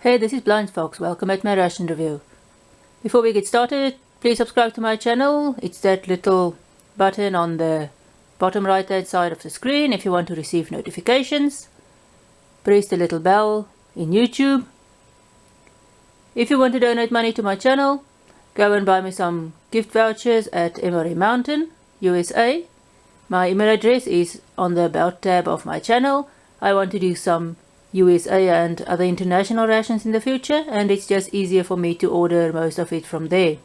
Hey, this is BlindFox. Welcome at my ration review. Before we get started, please subscribe to my channel. It's that little button on the bottom right hand side of the screen if you want to receive notifications. Press the little bell in YouTube. If you want to donate money to my channel, go and buy me some gift vouchers at MRE Mountain, USA. My email address is on the About tab of my channel. I want to do some USA and other international rations in the future, and it's just easier for me to order most of it from there.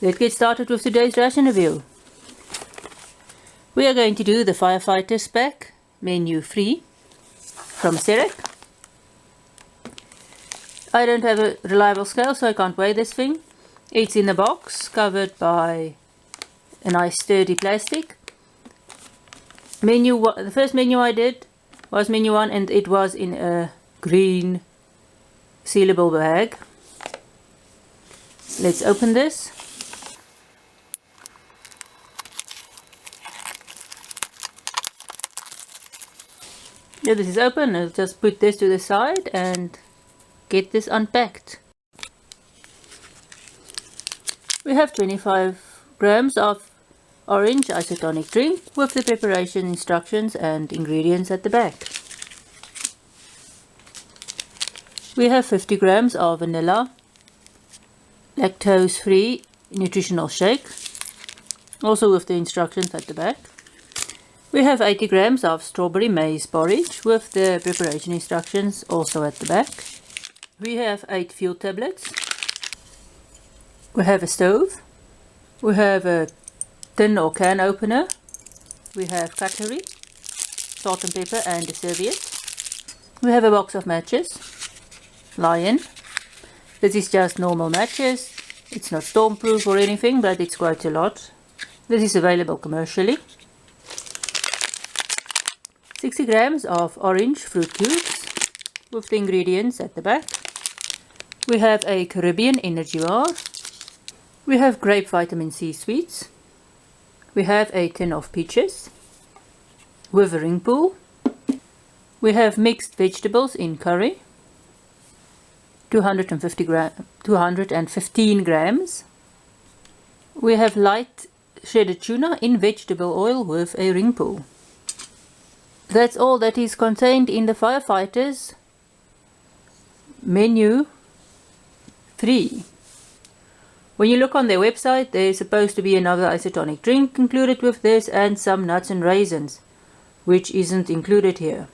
Let's get started with today's ration review. We are going to do the Firefighter Pack Menu free from SERAC. I don't have a reliable scale, so I can't weigh this thing. It's in a box covered by a nice sturdy plastic. The first menu I did was menu 1, and it was in a green sealable bag. Let's open this. Yeah, this is open. I'll just put this to the side and get this unpacked. We have 25 grams of orange isotonic drink with the preparation instructions and ingredients at the back. We have 50 grams of vanilla lactose free nutritional shake, also with the instructions at the back. We have 80 grams of strawberry maize porridge with the preparation instructions also at the back. We have 8 fuel tablets. We have a stove. We have a tin or can opener. We have cutlery, salt and pepper, and a serviette. We have a box of matches. Lion. This is just normal matches. It's not stormproof or anything, but it's quite a lot. This is available commercially. 60 grams of orange fruit cubes with the ingredients at the back. We have a Caribbean energy bar. We have grape vitamin C sweets. We have a tin of peaches with a ring pool. We have mixed vegetables in curry, 215 grams. We have light shredded tuna in vegetable oil with a ring pool. That's all that is contained in the Firefighters Menu 3. When you look on their website, there's supposed to be another isotonic drink included with this and some nuts and raisins, which isn't included here.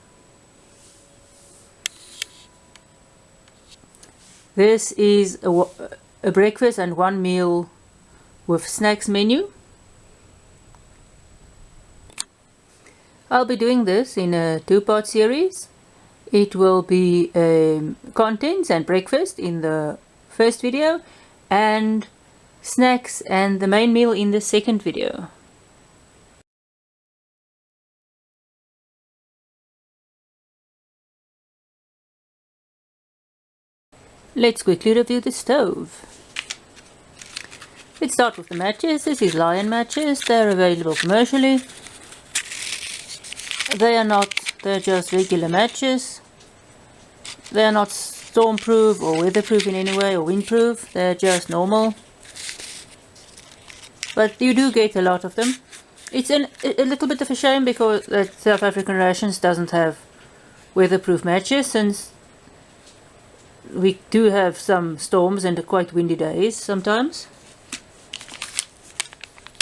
This is a breakfast and one meal with snacks menu. I'll be doing this in a 2-part series. It will be contents and breakfast in the first video, and snacks and the main meal in the second video. Let's quickly review the stove. Let's start with the matches. This is Lion matches. They're available commercially. They're just regular matches. They're not stormproof or weatherproof in any way or windproof. They're just normal. But you do get a lot of them. It's a little bit of a shame because South African rations doesn't have weatherproof matches, since we do have some storms and quite windy days sometimes.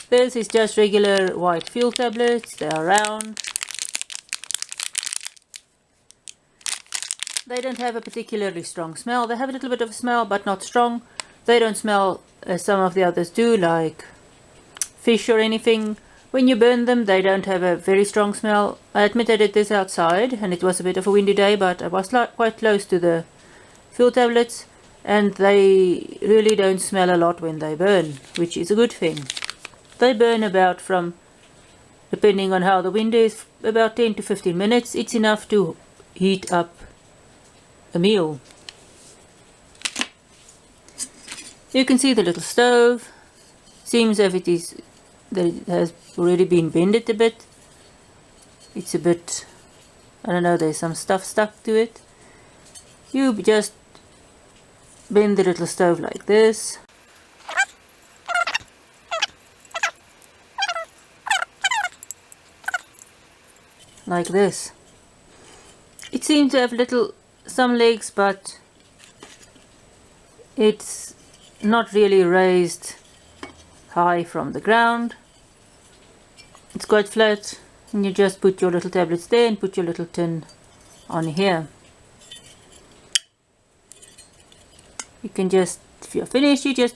This is just regular white fuel tablets. They are round. They don't have a particularly strong smell. They have a little bit of a smell, but not strong. They don't smell as some of the others do, like fish or anything. When you burn them, they don't have a very strong smell. I admit I did this outside, and it was a bit of a windy day, but I was quite close to the fuel tablets, and they really don't smell a lot when they burn, which is a good thing. They burn about from, depending on how the wind is, about 10 to 15 minutes. It's enough to heat up a meal. You can see the little stove. Seems as if it has already been bended a bit. It's a bit, I don't know, there's some stuff stuck to it. You just bend the little stove like this. Like this. It seems to have some legs, but it's not really raised high from the ground. It's quite flat, and you just put your little tablets there and put your little tin on here. You can just, if you're finished, you just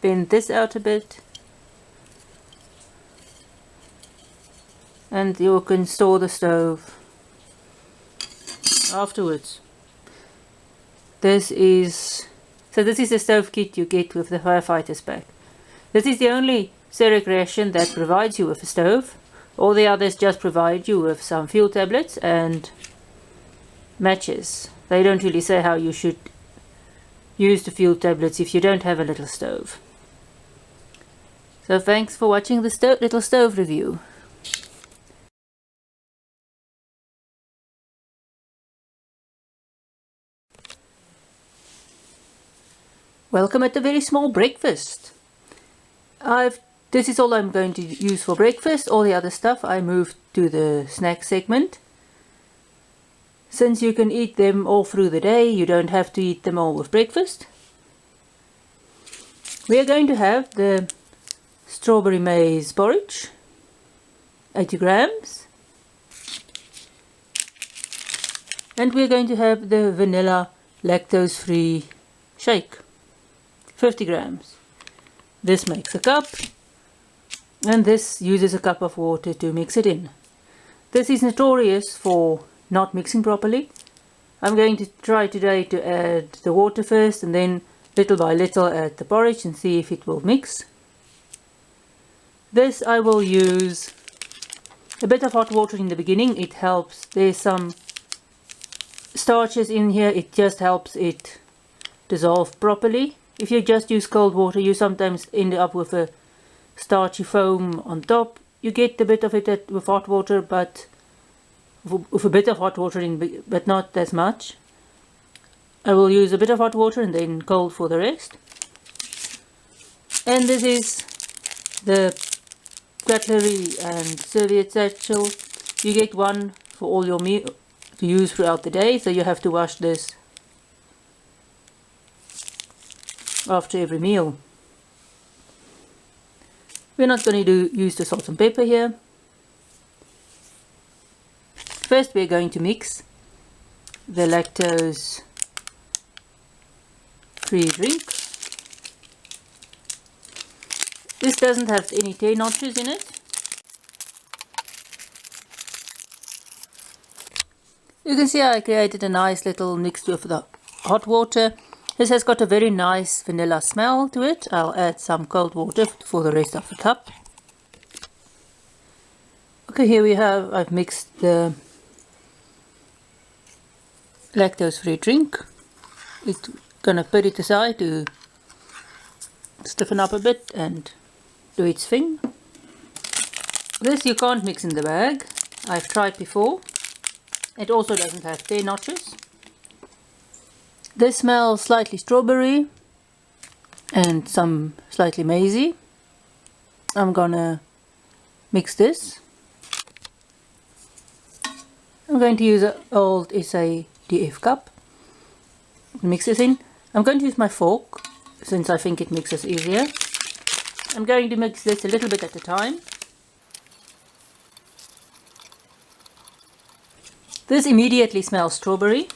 bend this out a bit, and you can store the stove afterwards. This is the stove kit you get with the Firefighter's Pack. This is the only SERAC ration that provides you with a stove. All the others just provide you with some fuel tablets and matches. They don't really say how you should use the fuel tablets if you don't have a little stove. So thanks for watching the little stove review. Welcome at a very small breakfast. This is all I'm going to use for breakfast. All the other stuff I moved to the snack segment. Since you can eat them all through the day, you don't have to eat them all with breakfast. We are going to have the strawberry maize porridge, 80 grams. And we're going to have the vanilla lactose-free shake, 50 grams. This makes a cup, and this uses a cup of water to mix it in. This is notorious for not mixing properly. I'm going to try today to add the water first and then little by little add the porridge and see if it will mix. This I will use a bit of hot water in the beginning. It helps. There's some starches in here. It just helps it dissolve properly. If you just use cold water, you sometimes end up with a starchy foam on top. You get a bit of it with hot water, but with a bit of hot water in, but not as much. I will use a bit of hot water and then cold for the rest. And this is the cutlery and serviette satchel. You get one for all your meal to use throughout the day, so you have to wash this after every meal. We're not going to use the salt and pepper here. First we're going to mix the lactose free drink. This doesn't have any tea notches in it. You can see I created a nice little mixture with the hot water. This has got a very nice vanilla smell to it. I'll add some cold water for the rest of the cup. Okay, here we have, I've mixed the lactose-free drink. It's gonna put it aside to stiffen up a bit and do its thing. This you can't mix in the bag. I've tried before. It also doesn't have tear notches. This smells slightly strawberry and some slightly maizy. I'm gonna mix this. I'm going to use an old SHTF cup. Mix this in. I'm going to use my fork since I think it mixes easier. I'm going to mix this a little bit at a time. This immediately smells strawberry.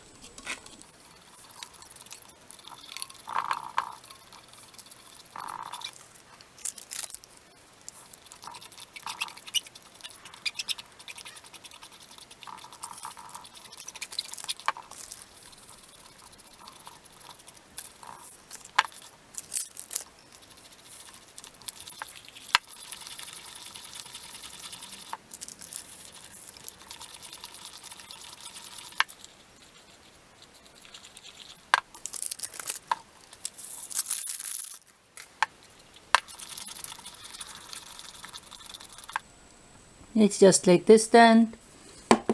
Let's just let this stand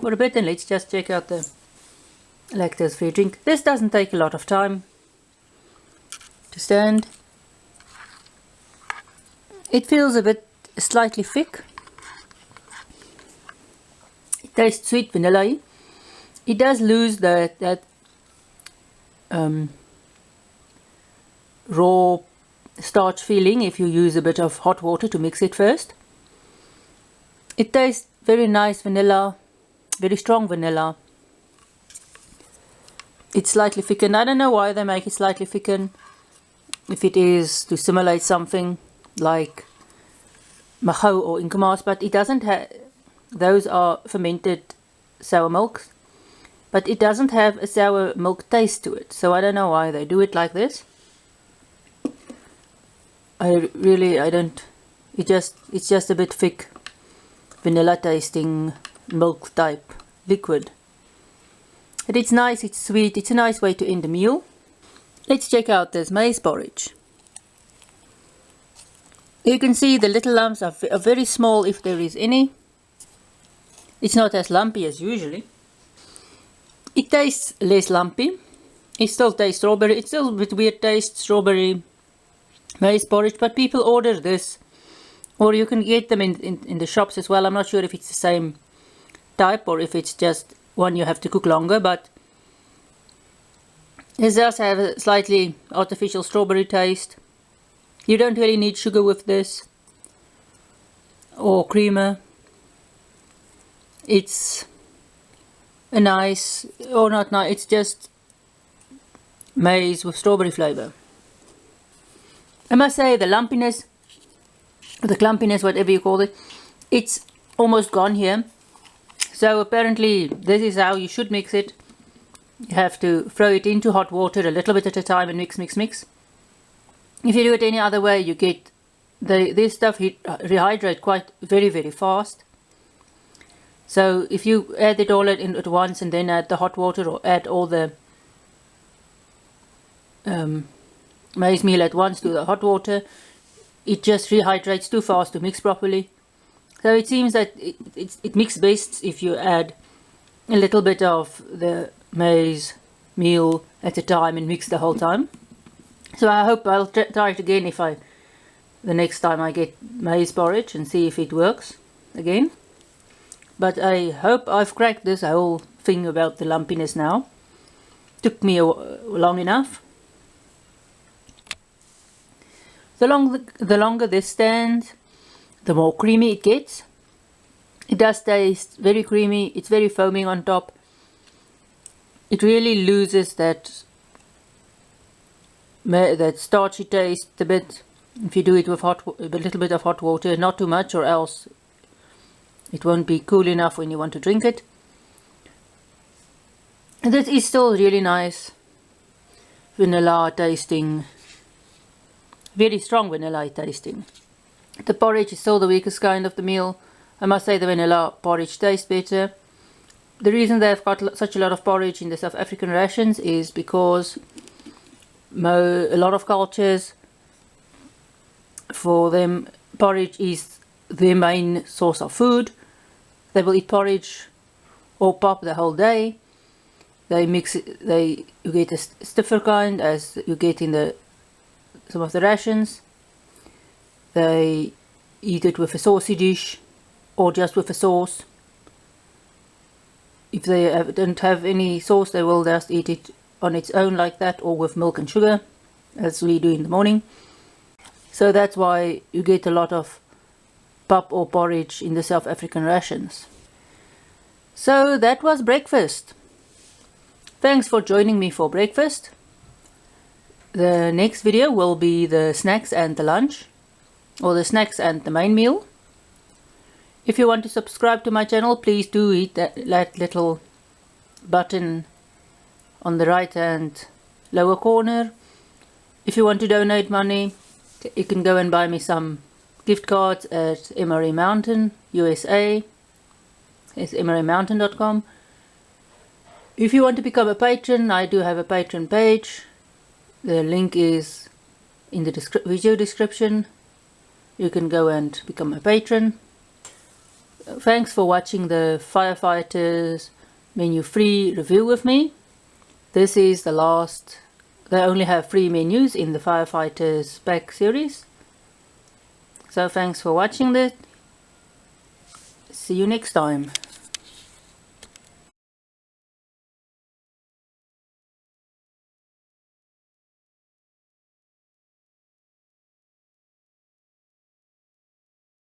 for a bit and let's just check out the lactose free drink. This doesn't take a lot of time to stand. It feels a bit slightly thick. It tastes sweet vanilla-y. It does lose that raw starch feeling if you use a bit of hot water to mix it first. It tastes very nice vanilla, very strong vanilla. It's slightly thickened. I don't know why they make it slightly thickened. If it is to simulate something like Chow or Inkamas, but it doesn't have. Those are fermented sour milks, but it doesn't have a sour milk taste to it. So I don't know why they do it like this. I don't. It's just a bit thick, vanilla tasting milk type liquid. But it's nice, it's sweet, it's a nice way to end the meal. Let's check out this maize porridge. You can see the little lumps are very small if there is any. It's not as lumpy as usually. It tastes less lumpy. It still tastes strawberry. It's still a bit weird taste, strawberry maize porridge, but people order this. Or you can get them in the shops as well. I'm not sure if it's the same type or if it's just one you have to cook longer, but it does have a slightly artificial strawberry taste. You don't really need sugar with this or creamer. It's a nice, or not nice, it's just maize with strawberry flavor. I must say the lumpiness, the clumpiness, whatever you call it, it's almost gone here. So apparently this is how you should mix it. You have to throw it into hot water a little bit at a time and mix. If you do it any other way, you get this stuff rehydrate quite very fast. So if you add it all in at once and then add the hot water or add all the maize meal at once to the hot water, it just rehydrates too fast to mix properly. So it seems that it mixes best if you add a little bit of the maize meal at a time and mix the whole time. So I hope I'll try it again the next time I get maize porridge and see if it works again. But I hope I've cracked this whole thing about the lumpiness now. Took me long enough. The longer this stands, the more creamy it gets. It does taste very creamy. It's very foaming on top. It really loses that starchy taste a bit if you do it with a little bit of hot water, not too much, or else it won't be cool enough when you want to drink it. And this is still really nice, vanilla tasting, very strong vanilla tasting. The porridge is still the weakest kind of the meal. I must say the vanilla porridge tastes better. The reason they've got such a lot of porridge in the South African rations is because a lot of cultures, for them, porridge is their main source of food. They will eat porridge or pop the whole day. They mix it, you get a stiffer kind as you get in some of the rations. They eat it with a saucy dish or just with a sauce. If they don't have any sauce, they will just eat it on its own like that, or with milk and sugar, as we do in the morning. So that's why you get a lot of pap or porridge in the South African rations. So that was breakfast. Thanks for joining me for breakfast. The next video will be the snacks and the lunch, or the snacks and the main meal. If you want to subscribe to my channel, please do hit that little button on the right hand lower corner. If you want to donate money, you can go and buy me some gift cards at MRE Mountain, USA. It's MREmountain.com. If you want to become a patron, I do have a patron page. The link is in the video description. You can go and become a patron. Thanks for watching the Firefighters menu free review with me. This is the last. They only have 3 menus in the Firefighters Pack series. So thanks for watching this. See you next time.